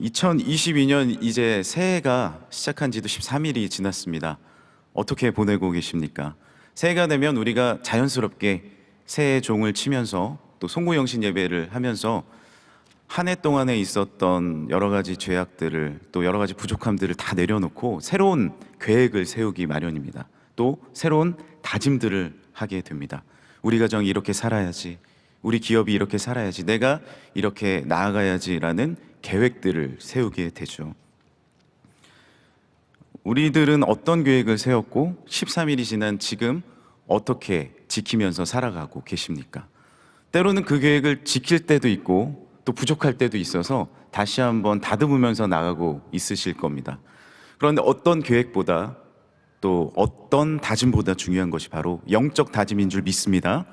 2022년 이제 새해가 시작한 지도 13일이 지났습니다. 어떻게 보내고 계십니까? 새해가 되면 우리가 자연스럽게 새해 종을 치면서 또 송구영신 예배를 하면서 한 해 동안에 있었던 여러 가지 죄악들을 또 여러 가지 부족함들을 다 내려놓고 새로운 계획을 세우기 마련입니다. 또 새로운 다짐들을 하게 됩니다. 우리 가정이 이렇게 살아야지, 우리 기업이 이렇게 살아야지, 내가 이렇게 나아가야지라는 계획들을 세우게 되죠. 우리들은 어떤 계획을 세웠고 13일이 지난 지금 어떻게 지키면서 살아가고 계십니까? 때로는 그 계획을 지킬 때도 있고 또 부족할 때도 있어서 다시 한번 다듬으면서 나가고 있으실 겁니다. 그런데 어떤 계획보다 또 어떤 다짐보다 중요한 것이 바로 영적 다짐인 줄 믿습니다.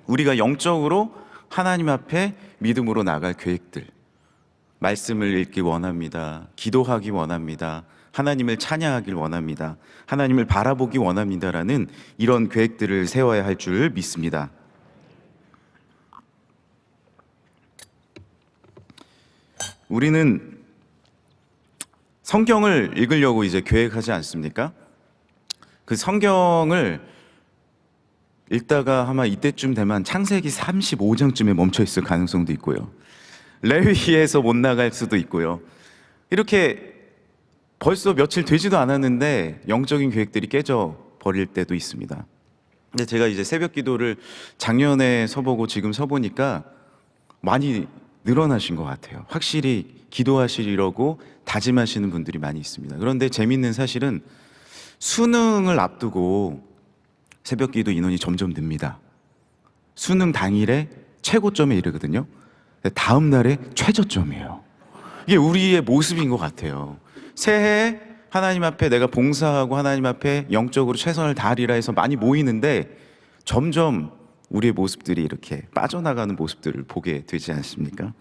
우리가 영적으로 하나님 앞에 믿음으로 나갈 계획들, 말씀을 읽기 원합니다. 기도하기 원합니다. 하나님을 찬양하길 원합니다. 하나님을 바라보기 원합니다라는 이런 계획들을 세워야 할 줄 믿습니다. 우리는 성경을 읽으려고 이제 계획하지 않습니까? 그 성경을 읽다가 아마 이때쯤 되면 창세기 35장쯤에 멈춰 있을 가능성도 있고요. 레위기에서 못 나갈 수도 있고요. 이렇게 벌써 며칠 되지도 않았는데 영적인 계획들이 깨져 버릴 때도 있습니다. 근데 제가 이제 새벽 기도를 작년에 서보고 지금 서보니까 많이 늘어나신 것 같아요. 확실히 기도하시려고 다짐하시는 분들이 많이 있습니다. 그런데 재미있는 사실은 수능을 앞두고 새벽 기도 인원이 점점 늡니다. 수능 당일에 최고점에 이르거든요. 다음 날에 최저점이에요. 이게 우리의 모습인 것 같아요. 새해 하나님 앞에 내가 봉사하고 하나님 앞에 영적으로 최선을 다하리라 해서 많이 모이는데 점점 우리의 모습들이 이렇게 빠져나가는 모습들을 보게 되지 않습니까?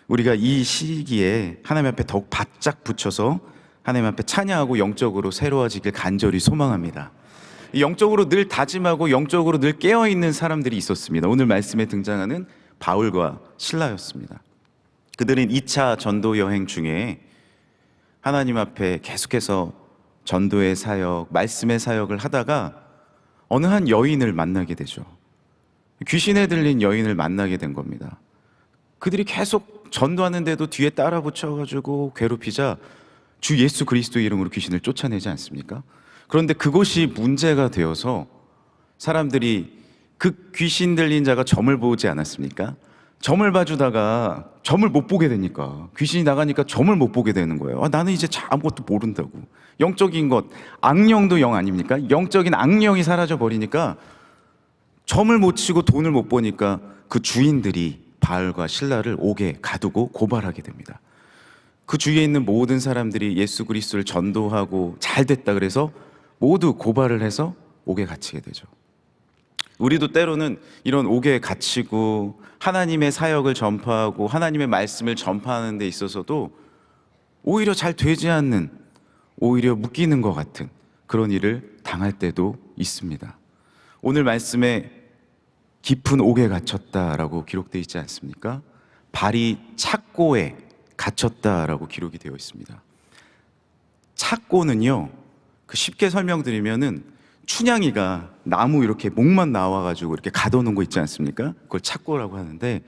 우리가 이 시기에 하나님 앞에 더욱 바짝 붙여서 하나님 앞에 찬양하고 영적으로 새로워지길 간절히 소망합니다. 영적으로 늘 다짐하고 영적으로 늘 깨어있는 사람들이 있었습니다. 오늘 말씀에 등장하는 바울과 실라였습니다. 그들은 2차 전도 여행 중에 하나님 앞에 계속해서 전도의 사역, 말씀의 사역을 하다가 어느 한 여인을 만나게 되죠. 귀신에 들린 여인을 만나게 된 겁니다. 그들이 계속 전도하는데도 뒤에 따라 붙여가지고 괴롭히자 주 예수 그리스도 이름으로 귀신을 쫓아내지 않습니까? 그런데 그것이 문제가 되어서 사람들이 그 귀신 들린 자가 점을 보지 않았습니까? 점을 봐주다가 점을 못 보게 되니까 귀신이 나가니까 점을 못 보게 되는 거예요. 나는 이제 아무것도 모른다고. 영적인 것, 악령도 영 아닙니까? 영적인 악령이 사라져 버리니까 점을 못 치고 돈을 못 버니까 그 주인들이 바울과 실라를 옥에 가두고 고발하게 됩니다. 그 주위에 있는 모든 사람들이 예수 그리스도를 전도하고 잘 됐다 그래서 모두 고발을 해서 옥에 갇히게 되죠. 우리도 때로는 이런 옥에 갇히고 하나님의 사역을 전파하고 하나님의 말씀을 전파하는 데 있어서도 오히려 잘 되지 않는, 오히려 묶이는 것 같은 그런 일을 당할 때도 있습니다. 오늘 말씀에 깊은 옥에 갇혔다라고 기록되어 있지 않습니까? 발이 착고에 갇혔다라고 기록이 되어 있습니다. 착고는요, 쉽게 설명드리면은 춘향이가 나무 이렇게 목만 나와가지고 이렇게 가둬놓은 거 있지 않습니까? 그걸 착고라고 하는데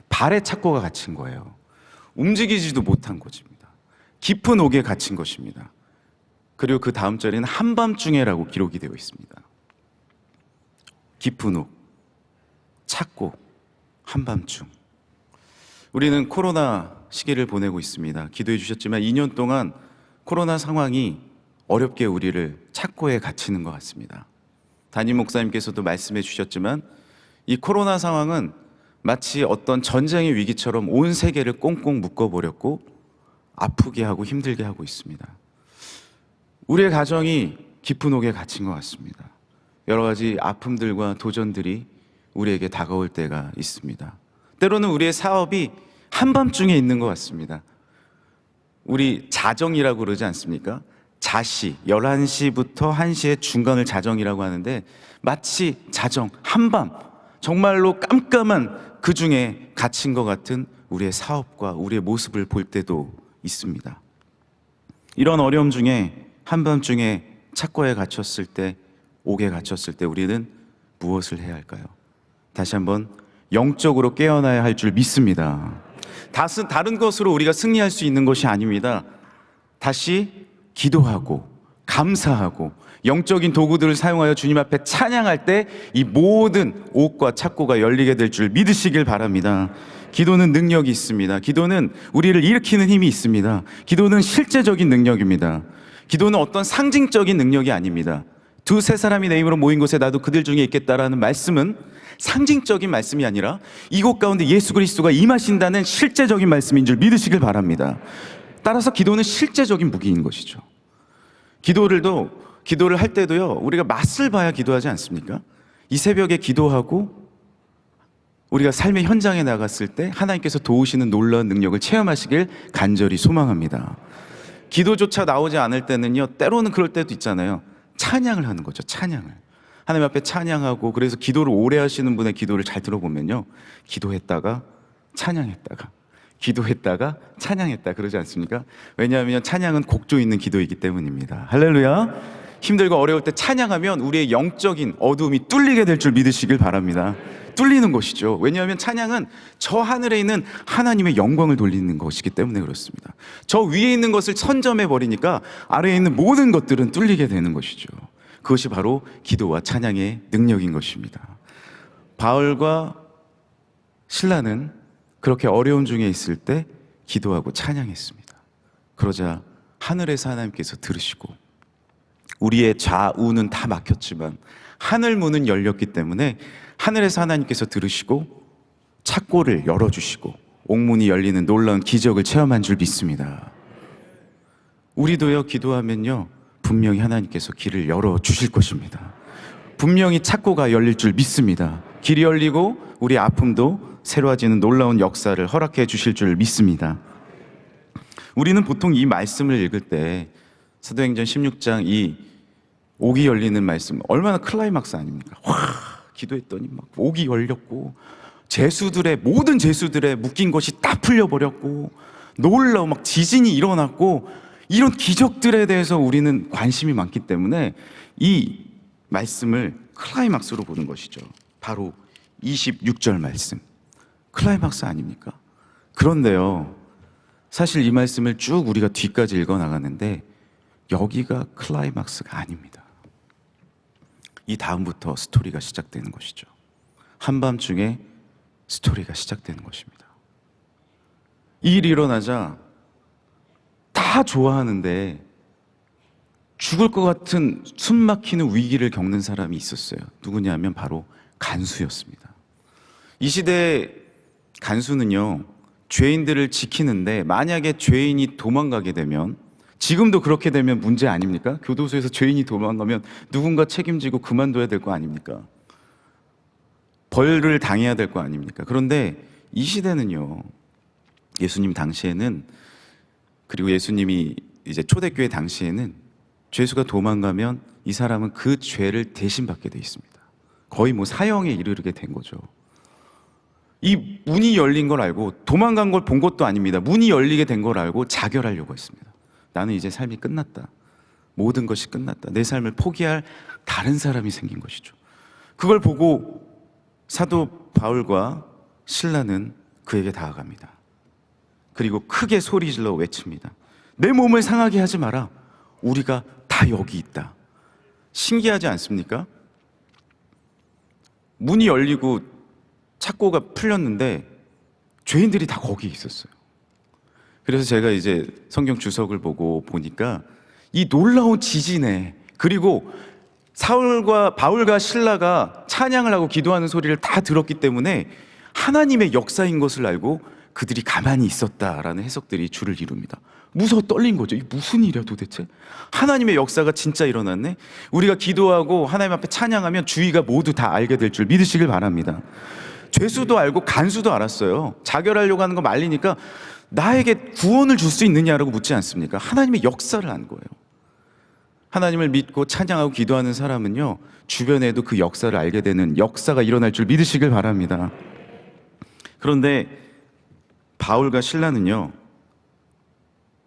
발에 착고가 갇힌 거예요. 움직이지도 못한 것입니다. 깊은 옥에 갇힌 것입니다. 그리고 그 다음 절에는 한밤중에라고 기록이 되어 있습니다. 깊은 옥, 착고, 한밤중. 우리는 코로나 시기를 보내고 있습니다. 기도해 주셨지만 2년 동안 코로나 상황이 어렵게 우리를 착고에 갇히는 것 같습니다. 담임 목사님께서도 말씀해 주셨지만 이 코로나 상황은 마치 어떤 전쟁의 위기처럼 온 세계를 꽁꽁 묶어버렸고 아프게 하고 힘들게 하고 있습니다. 우리의 가정이 깊은 옥에 갇힌 것 같습니다. 여러 가지 아픔들과 도전들이 우리에게 다가올 때가 있습니다. 때로는 우리의 사업이 한밤중에 있는 것 같습니다. 우리 자정이라고 그러지 않습니까? 자시, 11시부터 1시의 중간을 자정이라고 하는데 마치 자정, 한밤, 정말로 깜깜한 그 중에 갇힌 것 같은 우리의 사업과 우리의 모습을 볼 때도 있습니다. 이런 어려움 중에 한밤중에 착고에 갇혔을 때, 옥에 갇혔을 때 우리는 무엇을 해야 할까요? 다시 한번 영적으로 깨어나야 할 줄 믿습니다. 다른 것으로 우리가 승리할 수 있는 것이 아닙니다. 다시 기도하고 감사하고 영적인 도구들을 사용하여 주님 앞에 찬양할 때 이 모든 옥과 착고가 열리게 될 줄 믿으시길 바랍니다. 기도는 능력이 있습니다. 기도는 우리를 일으키는 힘이 있습니다. 기도는 실제적인 능력입니다. 기도는 어떤 상징적인 능력이 아닙니다. 두세 사람이 내 이름으로 모인 곳에 나도 그들 중에 있겠다라는 말씀은 상징적인 말씀이 아니라 이곳 가운데 예수 그리스도가 임하신다는 실제적인 말씀인 줄 믿으시길 바랍니다. 따라서 기도는 실제적인 무기인 것이죠. 기도를 할 때도요, 우리가 맛을 봐야 기도하지 않습니까? 이 새벽에 기도하고 우리가 삶의 현장에 나갔을 때 하나님께서 도우시는 놀라운 능력을 체험하시길 간절히 소망합니다. 기도조차 나오지 않을 때는요, 때로는 그럴 때도 있잖아요. 찬양을 하는 거죠. 찬양을 하나님 앞에 찬양하고, 그래서 기도를 오래 하시는 분의 기도를 잘 들어보면요, 기도했다가 찬양했다가 기도했다가 찬양했다 그러지 않습니까? 왜냐하면 찬양은 곡조 있는 기도이기 때문입니다. 할렐루야. 힘들고 어려울 때 찬양하면 우리의 영적인 어두움이 뚫리게 될 줄 믿으시길 바랍니다. 뚫리는 것이죠. 왜냐하면 찬양은 저 하늘에 있는 하나님의 영광을 돌리는 것이기 때문에 그렇습니다. 저 위에 있는 것을 선점해 버리니까 아래에 있는 모든 것들은 뚫리게 되는 것이죠. 그것이 바로 기도와 찬양의 능력인 것입니다. 바울과 실라는 그렇게 어려움 중에 있을 때 기도하고 찬양했습니다. 그러자 하늘에서 하나님께서 들으시고, 우리의 좌우는 다 막혔지만 하늘 문은 열렸기 때문에 하늘에서 하나님께서 들으시고 착고를 열어주시고 옥문이 열리는 놀라운 기적을 체험한 줄 믿습니다. 우리도요, 기도하면요, 분명히 하나님께서 길을 열어주실 것입니다. 분명히 착고가 열릴 줄 믿습니다. 길이 열리고 우리 아픔도 새로워지는 놀라운 역사를 허락해 주실 줄 믿습니다. 우리는 보통 이 말씀을 읽을 때 사도행전 16장 이 옥이 열리는 말씀, 얼마나 클라이막스 아닙니까? 와, 기도했더니 막 옥이 열렸고 모든 제수들의 묶인 것이 딱 풀려버렸고 놀라운 막 지진이 일어났고, 이런 기적들에 대해서 우리는 관심이 많기 때문에 이 말씀을 클라이막스로 보는 것이죠. 바로 26절 말씀, 클라이막스 아닙니까? 그런데요, 사실 이 말씀을 쭉 우리가 뒤까지 읽어 나가는데 여기가 클라이막스가 아닙니다. 이 다음부터 스토리가 시작되는 것이죠. 한밤중에 스토리가 시작되는 것입니다. 이 일이 일어나자 다 좋아하는데 죽을 것 같은 숨 막히는 위기를 겪는 사람이 있었어요. 누구냐면 바로 간수였습니다. 이 시대의 간수는요, 죄인들을 지키는데 만약에 죄인이 도망가게 되면, 지금도 그렇게 되면 문제 아닙니까? 교도소에서 죄인이 도망가면 누군가 책임지고 그만둬야 될 거 아닙니까? 벌을 당해야 될 거 아닙니까? 그런데 이 시대는요, 예수님 당시에는, 그리고 예수님이 이제 초대교회 당시에는 죄수가 도망가면 이 사람은 그 죄를 대신 받게 돼 있습니다. 거의 뭐 사형에 이르게 된 거죠. 이 문이 열린 걸 알고, 도망간 걸 본 것도 아닙니다. 문이 열리게 된 걸 알고 자결하려고 했습니다. 나는 이제 삶이 끝났다. 모든 것이 끝났다. 내 삶을 포기할 다른 사람이 생긴 것이죠. 그걸 보고 사도 바울과 실라는 그에게 다가갑니다. 그리고 크게 소리질러 외칩니다. 내 몸을 상하게 하지 마라. 우리가 다 여기 있다. 신기하지 않습니까? 문이 열리고 착고가 풀렸는데 죄인들이 다 거기 있었어요. 그래서 제가 이제 성경 주석을 보고 보니까 이 놀라운 지진에, 그리고 바울과 실라가 찬양을 하고 기도하는 소리를 다 들었기 때문에 하나님의 역사인 것을 알고 그들이 가만히 있었다라는 해석들이 줄을 이룹니다. 무서워 떨린 거죠. 이게 무슨 일이야 도대체? 하나님의 역사가 진짜 일어났네. 우리가 기도하고 하나님 앞에 찬양하면 주위가 모두 다 알게 될 줄 믿으시길 바랍니다. 죄수도 알고 간수도 알았어요. 자결하려고 하는 거 말리니까 나에게 구원을 줄 수 있느냐라고 묻지 않습니까? 하나님의 역사를 안 거예요. 하나님을 믿고 찬양하고 기도하는 사람은요, 주변에도 그 역사를 알게 되는 역사가 일어날 줄 믿으시길 바랍니다. 그런데 바울과 실라는요,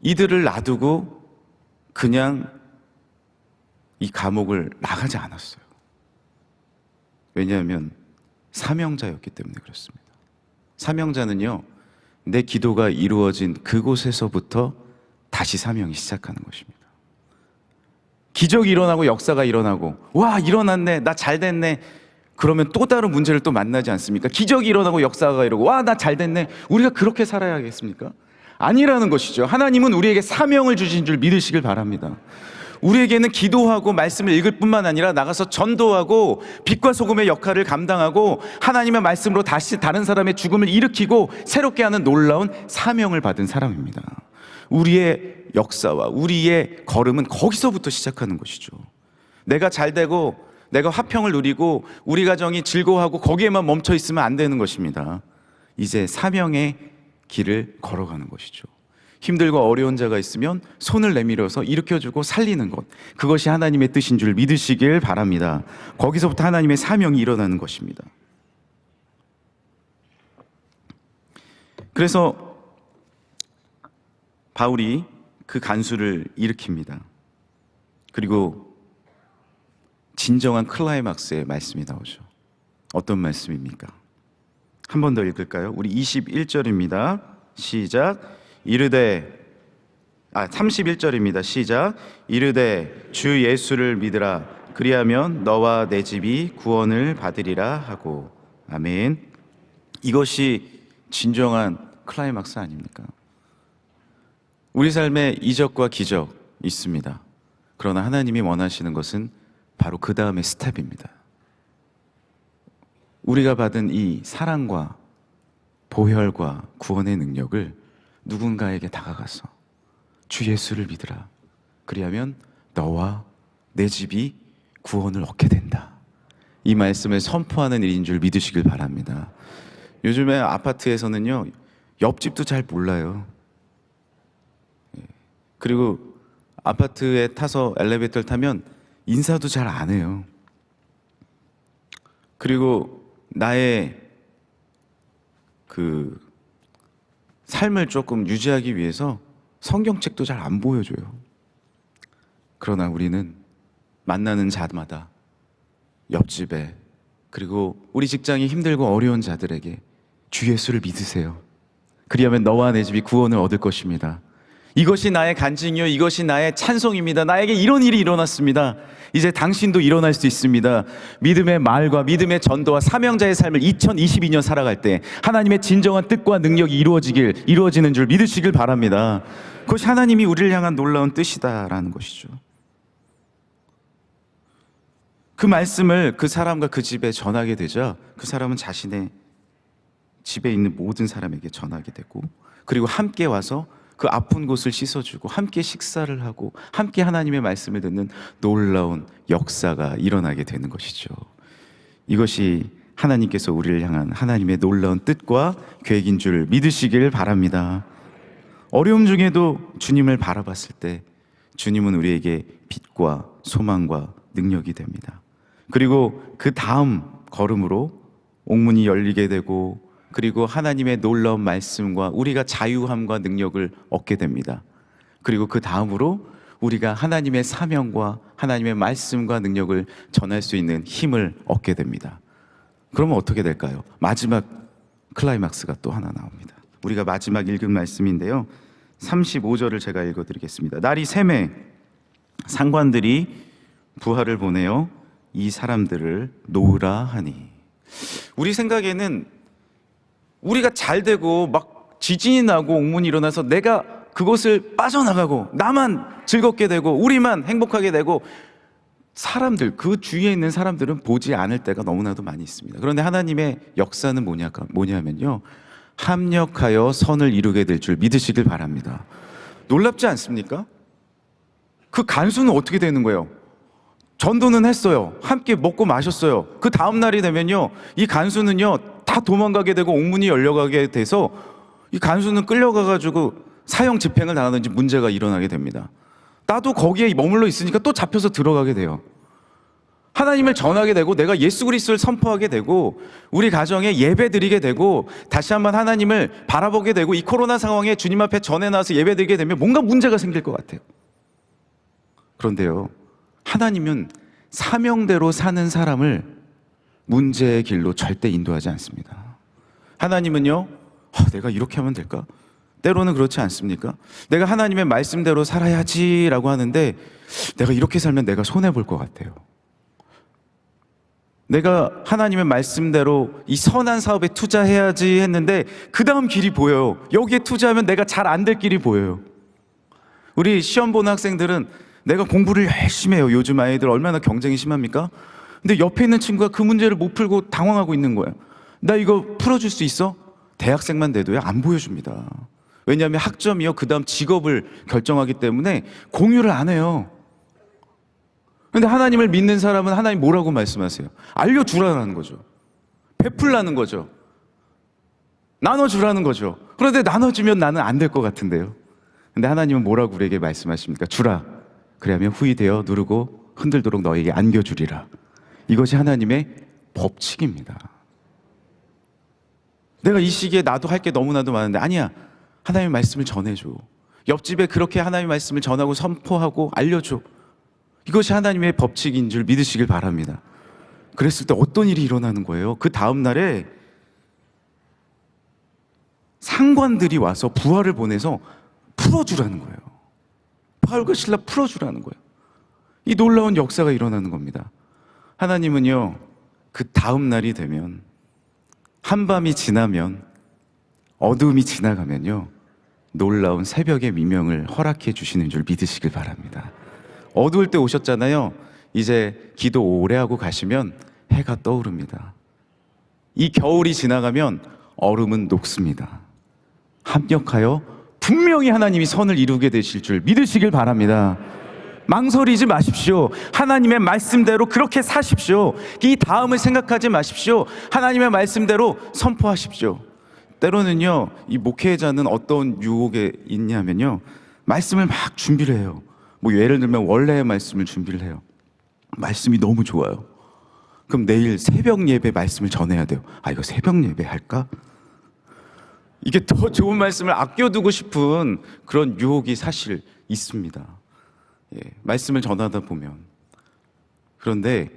이들을 놔두고 그냥 이 감옥을 나가지 않았어요. 왜냐하면 사명자였기 때문에 그렇습니다. 사명자는요, 내 기도가 이루어진 그곳에서부터 다시 사명이 시작하는 것입니다. 기적이 일어나고 역사가 일어나고, 와, 일어났네, 나 잘 됐네, 그러면 또 다른 문제를 또 만나지 않습니까? 기적이 일어나고 역사가 이러고, 와, 나 잘 됐네, 우리가 그렇게 살아야겠습니까? 아니라는 것이죠. 하나님은 우리에게 사명을 주신 줄 믿으시길 바랍니다. 우리에게는 기도하고 말씀을 읽을 뿐만 아니라 나가서 전도하고 빛과 소금의 역할을 감당하고 하나님의 말씀으로 다시 다른 사람의 죽음을 일으키고 새롭게 하는 놀라운 사명을 받은 사람입니다. 우리의 역사와 우리의 걸음은 거기서부터 시작하는 것이죠. 내가 잘 되고 내가 화평을 누리고 우리 가정이 즐거워하고 거기에만 멈춰 있으면 안 되는 것입니다. 이제 사명의 길을 걸어가는 것이죠. 힘들고 어려운 자가 있으면 손을 내밀어서 일으켜주고 살리는 것, 그것이 하나님의 뜻인 줄 믿으시길 바랍니다. 거기서부터 하나님의 사명이 일어나는 것입니다. 그래서 바울이 그 간수를 일으킵니다. 그리고 진정한 클라이막스의 말씀이 나오죠. 어떤 말씀입니까? 한 번 더 읽을까요? 우리 21절입니다. 시작. 31절입니다. 시작. 이르되 주 예수를 믿으라. 그리하면 너와 내 집이 구원을 받으리라 하고. 아멘. 이것이 진정한 클라이막스 아닙니까? 우리 삶에 이적과 기적 있습니다. 그러나 하나님이 원하시는 것은 바로 그 다음의 스텝입니다. 우리가 받은 이 사랑과 보혈과 구원의 능력을 누군가에게 다가가서 주 예수를 믿으라. 그리하면 너와 내 집이 구원을 얻게 된다. 이 말씀을 선포하는 일인 줄 믿으시길 바랍니다. 요즘에 아파트에서는요, 옆집도 잘 몰라요. 그리고 아파트에 타서 엘리베이터를 타면 인사도 잘 안 해요. 그리고 나의 그 삶을 조금 유지하기 위해서 성경책도 잘 안 보여줘요. 그러나 우리는 만나는 자마다 옆집에, 그리고 우리 직장이 힘들고 어려운 자들에게 주 예수를 믿으세요. 그리하면 너와 내 집이 구원을 얻을 것입니다. 이것이 나의 간증이요, 이것이 나의 찬송입니다. 나에게 이런 일이 일어났습니다. 이제 당신도 일어날 수 있습니다. 믿음의 말과 믿음의 전도와 사명자의 삶을 2022년 살아갈 때 하나님의 진정한 뜻과 능력이 이루어지는 줄 믿으시길 바랍니다. 그것이 하나님이 우리를 향한 놀라운 뜻이다라는 것이죠. 그 말씀을 그 사람과 그 집에 전하게 되자 그 사람은 자신의 집에 있는 모든 사람에게 전하게 되고, 그리고 함께 와서 그 아픈 곳을 씻어주고 함께 식사를 하고 함께 하나님의 말씀을 듣는 놀라운 역사가 일어나게 되는 것이죠. 이것이 하나님께서 우리를 향한 하나님의 놀라운 뜻과 계획인 줄 믿으시길 바랍니다. 어려움 중에도 주님을 바라봤을 때 주님은 우리에게 빛과 소망과 능력이 됩니다. 그리고 그 다음 걸음으로 옥문이 열리게 되고, 그리고 하나님의 놀라운 말씀과 우리가 자유함과 능력을 얻게 됩니다. 그리고 그 다음으로 우리가 하나님의 사명과 하나님의 말씀과 능력을 전할 수 있는 힘을 얻게 됩니다. 그러면 어떻게 될까요? 마지막 클라이막스가 또 하나 나옵니다. 우리가 마지막 읽은 말씀인데요, 35절을 제가 읽어드리겠습니다. 날이 새매 상관들이 부하를 보내어 이 사람들을 놓으라 하니. 우리 생각에는 우리가 잘 되고 막 지진이 나고 옥문이 일어나서 내가 그곳을 빠져나가고 나만 즐겁게 되고 우리만 행복하게 되고 사람들, 그 주위에 있는 사람들은 보지 않을 때가 너무나도 많이 있습니다. 그런데 하나님의 역사는 뭐냐면요, 합력하여 선을 이루게 될 줄 믿으시길 바랍니다. 놀랍지 않습니까? 그 간수는 어떻게 되는 거예요? 전도는 했어요. 함께 먹고 마셨어요. 그 다음 날이 되면요, 이 간수는요 다 도망가게 되고 옥문이 열려가게 돼서 이 간수는 끌려가가지고 사형 집행을 당하든지 문제가 일어나게 됩니다. 나도 거기에 머물러 있으니까 또 잡혀서 들어가게 돼요. 하나님을 전하게 되고 내가 예수 그리스도를 선포하게 되고 우리 가정에 예배 드리게 되고 다시 한번 하나님을 바라보게 되고 이 코로나 상황에 주님 앞에 전해 나와서 예배 드리게 되면 뭔가 문제가 생길 것 같아요. 그런데요, 하나님은 사명대로 사는 사람을 문제의 길로 절대 인도하지 않습니다. 하나님은요, 내가 이렇게 하면 될까? 때로는 그렇지 않습니까? 내가 하나님의 말씀대로 살아야지라고 하는데 내가 이렇게 살면 내가 손해볼 것 같아요. 내가 하나님의 말씀대로 이 선한 사업에 투자해야지 했는데 그 다음 길이 보여요. 여기에 투자하면 내가 잘 안 될 길이 보여요. 우리 시험 보는 학생들은 내가 공부를 열심히 해요. 요즘 아이들 얼마나 경쟁이 심합니까? 근데 옆에 있는 친구가 그 문제를 못 풀고 당황하고 있는 거예요. 나 이거 풀어줄 수 있어? 대학생만 돼도요, 안 보여줍니다. 왜냐하면 학점이요, 그 다음 직업을 결정하기 때문에 공유를 안 해요. 근데 하나님을 믿는 사람은 하나님 뭐라고 말씀하세요? 알려주라는 거죠. 베풀라는 거죠. 나눠주라는 거죠. 그런데 나눠주면 나는 안 될 것 같은데요. 근데 하나님은 뭐라고 우리에게 말씀하십니까? 주라. 그래야면 후이되어 누르고 흔들도록 너에게 안겨주리라. 이것이 하나님의 법칙입니다. 내가 이 시기에 나도 할 게 너무나도 많은데 아니야, 하나님의 말씀을 전해줘. 옆집에 그렇게 하나님의 말씀을 전하고 선포하고 알려줘. 이것이 하나님의 법칙인 줄 믿으시길 바랍니다. 그랬을 때 어떤 일이 일어나는 거예요? 그 다음 날에 상관들이 와서 부하를 보내서 풀어주라는 거예요. 바울과 실라 풀어주라는 거예요. 이 놀라운 역사가 일어나는 겁니다. 하나님은요, 그 다음 날이 되면, 한밤이 지나면, 어둠이 지나가면요, 놀라운 새벽의 미명을 허락해 주시는 줄 믿으시길 바랍니다. 어두울 때 오셨잖아요. 이제 기도 오래 하고 가시면 해가 떠오릅니다. 이 겨울이 지나가면 얼음은 녹습니다. 합력하여 분명히 하나님이 선을 이루게 되실 줄 믿으시길 바랍니다. 망설이지 마십시오. 하나님의 말씀대로 그렇게 사십시오. 이 다음을 생각하지 마십시오. 하나님의 말씀대로 선포하십시오. 때로는요, 이 목회자는 어떤 유혹에 있냐면요, 말씀을 막 준비를 해요. 뭐 예를 들면 원래의 말씀을 준비를 해요. 말씀이 너무 좋아요. 그럼 내일 새벽 예배 말씀을 전해야 돼요. 이거 새벽 예배 할까? 이게 더 좋은 말씀을 아껴두고 싶은 그런 유혹이 사실 있습니다. 말씀을 전하다 보면. 그런데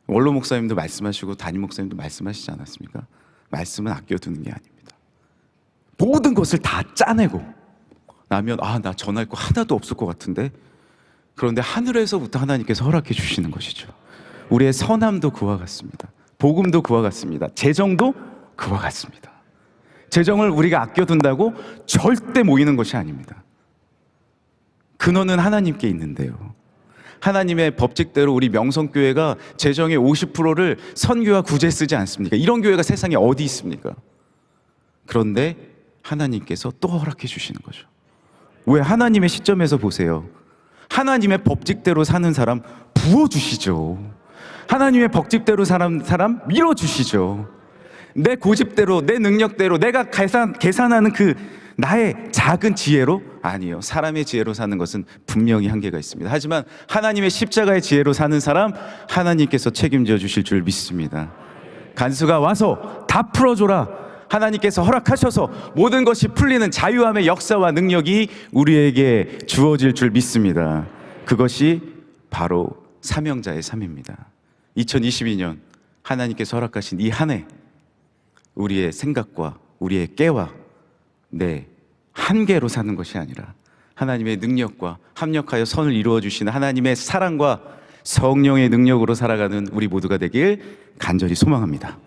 원로 목사님도 말씀하시고 담임 목사님도 말씀하시지 않았습니까? 말씀은 아껴두는 게 아닙니다. 모든 것을 다 짜내고 나면 나 전할 거 하나도 없을 것 같은데, 그런데 하늘에서부터 하나님께서 허락해 주시는 것이죠. 우리의 선함도 그와 같습니다. 복음도 그와 같습니다. 재정도 그와 같습니다. 재정을 우리가 아껴둔다고 절대 모이는 것이 아닙니다. 근원은 하나님께 있는데요, 하나님의 법칙대로 우리 명성교회가 재정의 50%를 선교와 구제에 쓰지 않습니까? 이런 교회가 세상에 어디 있습니까? 그런데 하나님께서 또 허락해 주시는 거죠. 왜? 하나님의 시점에서 보세요. 하나님의 법칙대로 사는 사람 부어주시죠. 하나님의 법칙대로 사람 밀어주시죠. 내 고집대로, 내 능력대로, 내가 계산하는 그 나의 작은 지혜로? 아니요. 사람의 지혜로 사는 것은 분명히 한계가 있습니다. 하지만 하나님의 십자가의 지혜로 사는 사람, 하나님께서 책임져 주실 줄 믿습니다. 간수가 와서 다 풀어줘라. 하나님께서 허락하셔서 모든 것이 풀리는 자유함의 역사와 능력이 우리에게 주어질 줄 믿습니다. 그것이 바로 사명자의 삶입니다. 2022년 하나님께서 허락하신 이 한 해, 우리의 생각과 우리의 깨와 내 한계로 사는 것이 아니라 하나님의 능력과 합력하여 선을 이루어 주시는 하나님의 사랑과 성령의 능력으로 살아가는 우리 모두가 되길 간절히 소망합니다.